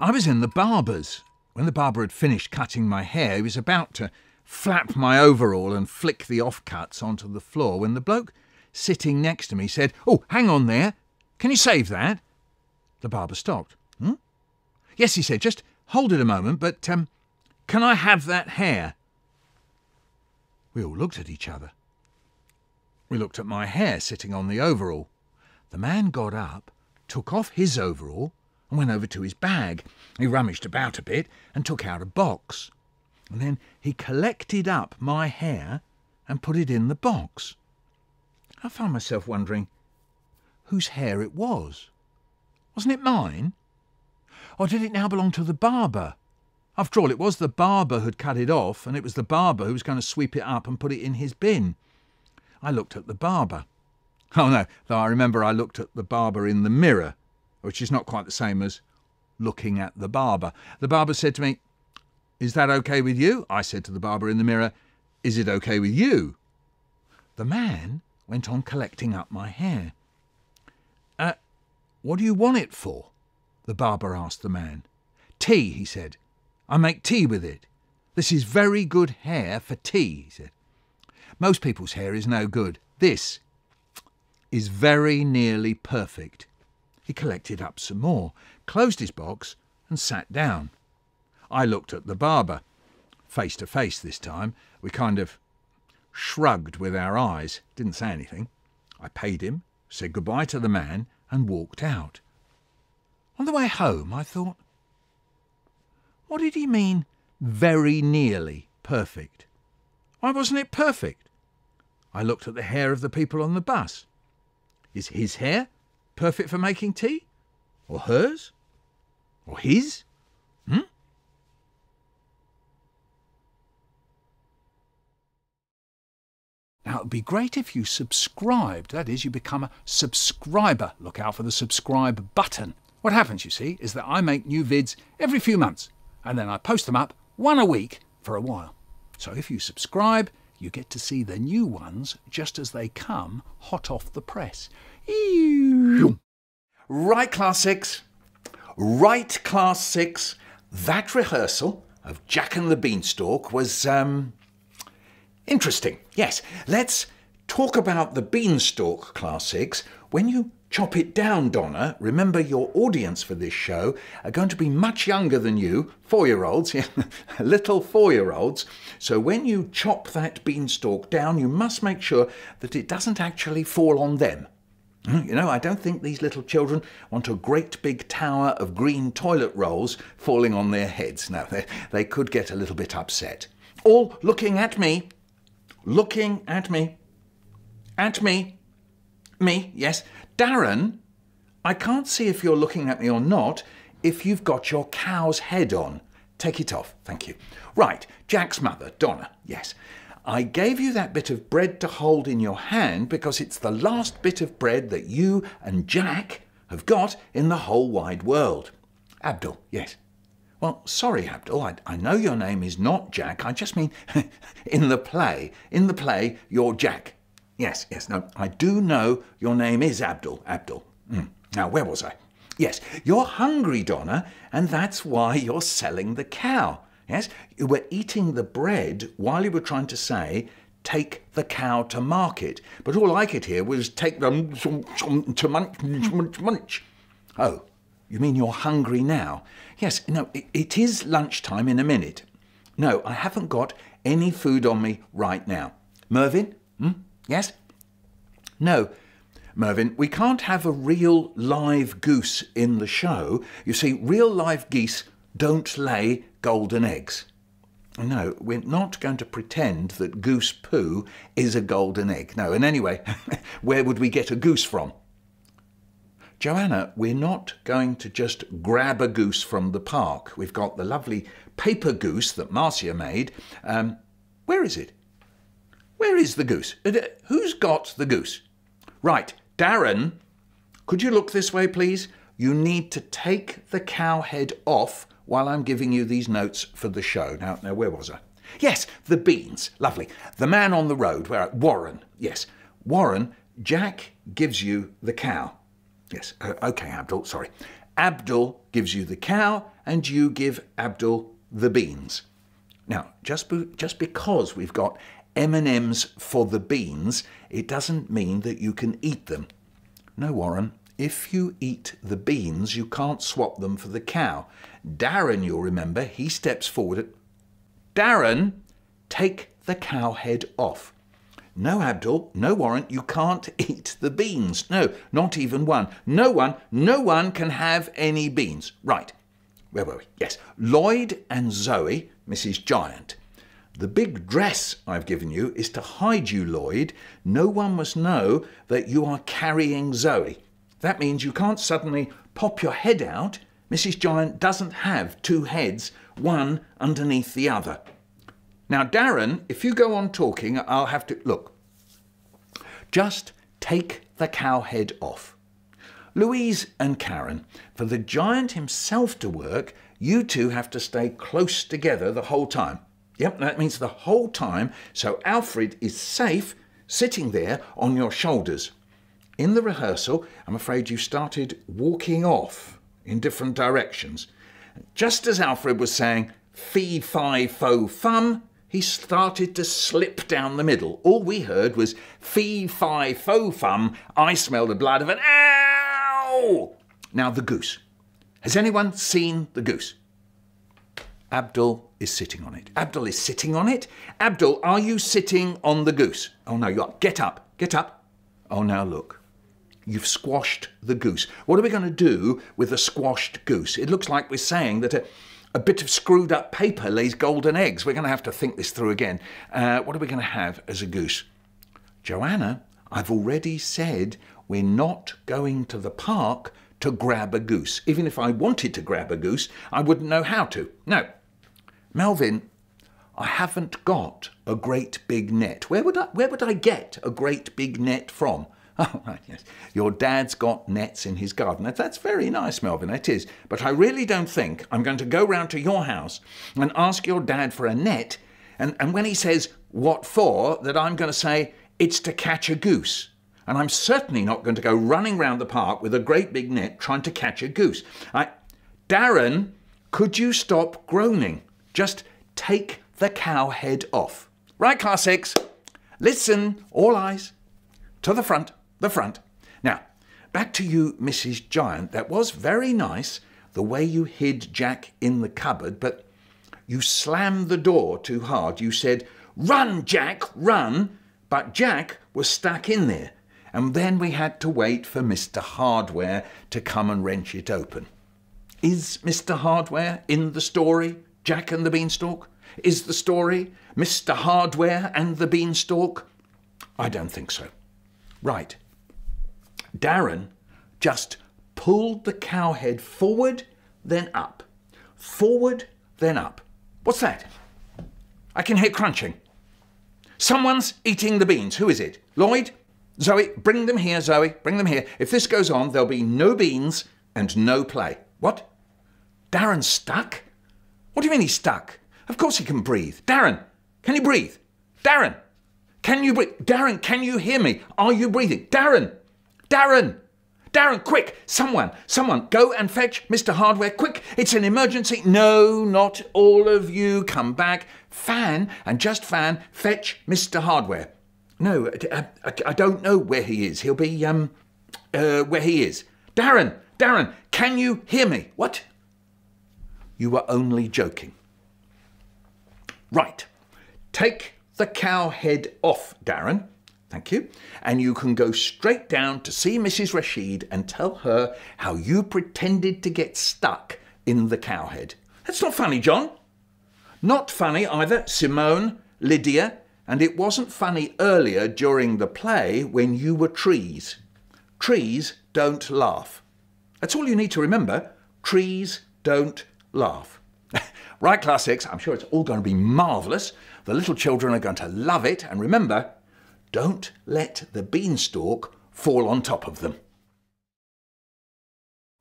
I was in the barber's. When the barber had finished cutting my hair, he was about to flap my overall and flick the offcuts onto the floor when the bloke sitting next to me said, "Oh, hang on there. Can you save that?" The barber stopped. "Hmm?" "Yes," he said, "just hold it a moment, but can I have that hair?" We all looked at each other. We looked at my hair sitting on the overall. The man got up, took off his overall and went over to his bag. He rummaged about a bit and took out a box. And then he collected up my hair and put it in the box. I found myself wondering whose hair it was. Wasn't it mine? Or did it now belong to the barber? After all, it was the barber who'd cut it off, and it was the barber who was going to sweep it up and put it in his bin. I looked at the barber. Oh no, though I remember I looked at the barber in the mirror, which is not quite the same as looking at the barber. The barber said to me, "Is that okay with you?" I said to the barber in the mirror, "Is it okay with you?" The man went on collecting up my hair. What do you want it for?" the barber asked the man. "Tea," he said. "I make tea with it. This is very good hair for tea," he said. "Most people's hair is no good. This is very nearly perfect." He collected up some more, closed his box and sat down. I looked at the barber. Face to face this time. We kind of shrugged with our eyes, didn't say anything. I paid him, said goodbye to the man and walked out. On the way home I thought, what did he mean, very nearly perfect? Why wasn't it perfect? I looked at the hair of the people on the bus. Is his hair perfect for making tea? Or hers? Or his? Now, it would be great if you subscribed. That is, you become a subscriber. Look out for the subscribe button. What happens, you see, is that I make new vids every few months, and then I post them up one a week for a while. So if you subscribe, you get to see the new ones just as they come hot off the press. Right, Class 6. Right, Class 6. That rehearsal of Jack and the Beanstalk was, interesting. Yes, let's talk about the beanstalk, Class 6. When you chop it down, Donna, remember your audience for this show are going to be much younger than you, 4-year-olds, little 4-year-olds. So when you chop that beanstalk down, you must make sure that it doesn't actually fall on them. You know, I don't think these little children want a great big tower of green toilet rolls falling on their heads. No, they could get a little bit upset. All looking at me. Looking at me. At me. Me, yes. Darren, I can't see if you're looking at me or not if you've got your cow's head on. Take it off, thank you. Right, Jack's mother, Donna, yes. I gave you that bit of bread to hold in your hand because it's the last bit of bread that you and Jack have got in the whole wide world. Abdul, yes. Well, sorry, Abdul, I know your name is not Jack. I just mean in the play. In the play, you're Jack. Yes, no, I do know your name is Abdul. Now, where was I? Yes, you're hungry, Donna, and that's why you're selling the cow. Yes, you were eating the bread while you were trying to say, take the cow to market. But all I could hear was, take them to munch. Oh, you mean you're hungry now? Yes, no, it is lunchtime in a minute. No, I haven't got any food on me right now. Mervyn? Yes? No, Mervyn, we can't have a real live goose in the show. You see, real live geese don't lay golden eggs. No, we're not going to pretend that goose poo is a golden egg. No, and anyway, where would we get a goose from? Joanna, we're not going to just grab a goose from the park. We've got the lovely paper goose that Marcia made. Where is it? Where is the goose? Who's got the goose? Right, Darren, could you look this way, please? You need to take the cow head off while I'm giving you these notes for the show. Now, where was I? Yes, the beans. Lovely. The man on the road. Warren. Yes. Warren, Jack gives you the cow. Yes. OK, Abdul, sorry. Abdul gives you the cow and you give Abdul the beans. Now, just because we've got M&Ms for the beans, it doesn't mean that you can eat them. No, Warren, if you eat the beans, you can't swap them for the cow. Darren, you'll remember, he steps forward. Darren, take the cow head off. No, Abdul, no, Warren, you can't eat the beans. No, not even one. No one can have any beans. Right, where were we? Yes, Lloyd and Zoe, Mrs. Giant. The big dress I've given you is to hide you, Lloyd. No one must know that you are carrying Zoe. That means you can't suddenly pop your head out. Mrs. Giant doesn't have two heads, one underneath the other. Now, Darren, if you go on talking, I'll have to... Look, just take the cow head off. Louise and Karen, for the giant himself to work, you two have to stay close together the whole time. Yep, that means the whole time, so Alfred is safe sitting there on your shoulders. In the rehearsal, I'm afraid you started walking off in different directions. Just as Alfred was saying, fee, fi, fo, fum, he started to slip down the middle. All we heard was fee, fi, fo, fum, I smell the blood of an ow! Now the goose. Has anyone seen the goose? Abdul is sitting on it. Abdul is sitting on it? Abdul, are you sitting on the goose? Oh no, you are. Get up, get up. Oh, now look. You've squashed the goose. What are we going to do with a squashed goose? It looks like we're saying that a bit of screwed up paper lays golden eggs. We're going to have to think this through again. What are we going to have as a goose? Joanna, I've already said we're not going to the park to grab a goose. Even if I wanted to grab a goose, I wouldn't know how to. No. Melvin, I haven't got a great big net. Where would I get a great big net from? Oh, right, yes. Your dad's got nets in his garden. That's very nice, Melvin, it is. But I really don't think I'm going to go round to your house and ask your dad for a net, and when he says, what for, that I'm going to say, it's to catch a goose. And I'm certainly not going to go running round the park with a great big net trying to catch a goose. Darren, could you stop groaning? Just take the cow head off. Right, class 6. Listen, all eyes. To the front. The front. Now, back to you, Mrs. Giant. That was very nice, the way you hid Jack in the cupboard, but you slammed the door too hard. You said, run, Jack, run, but Jack was stuck in there, and then we had to wait for Mr. Hardware to come and wrench it open. Is Mr. Hardware in the story, Jack and the Beanstalk? Is the story Mr. Hardware and the Beanstalk? I don't think so. Right. Darren just pulled the cow head forward, then up. Forward, then up. What's that? I can hear crunching. Someone's eating the beans. Who is it? Lloyd? Zoe, bring them here, Zoe. Bring them here. If this goes on, there'll be no beans and no play. What? Darren's stuck? What do you mean he's stuck? Of course he can breathe. Darren, can you breathe? Darren, can you breathe? Darren, can you hear me? Are you breathing? Darren! Darren! Darren, quick! Someone, go and fetch Mr. Hardware, quick! It's an emergency. No, not all of you. Come back. Fan, and just Fan, fetch Mr. Hardware. No, I don't know where he is. He'll be, where he is. Darren, can you hear me? What? You were only joking. Right. Take the cow head off, Darren. Thank you. And you can go straight down to see Mrs. Rashid and tell her how you pretended to get stuck in the cow head. That's not funny, John. Not funny either, Simone, Lydia, and it wasn't funny earlier during the play when you were trees. Trees don't laugh. That's all you need to remember. Trees don't laugh. Right, class 6, I'm sure it's all going to be marvellous. The little children are going to love it. And remember, don't let the beanstalk fall on top of them.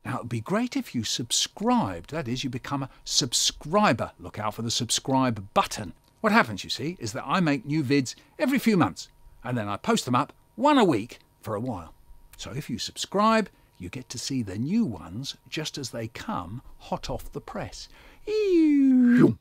Now, it would be great if you subscribed. That is, you become a subscriber. Look out for the subscribe button. What happens, you see, is that I make new vids every few months, and then I post them up one a week for a while. So if you subscribe, you get to see the new ones just as they come hot off the press. Ew.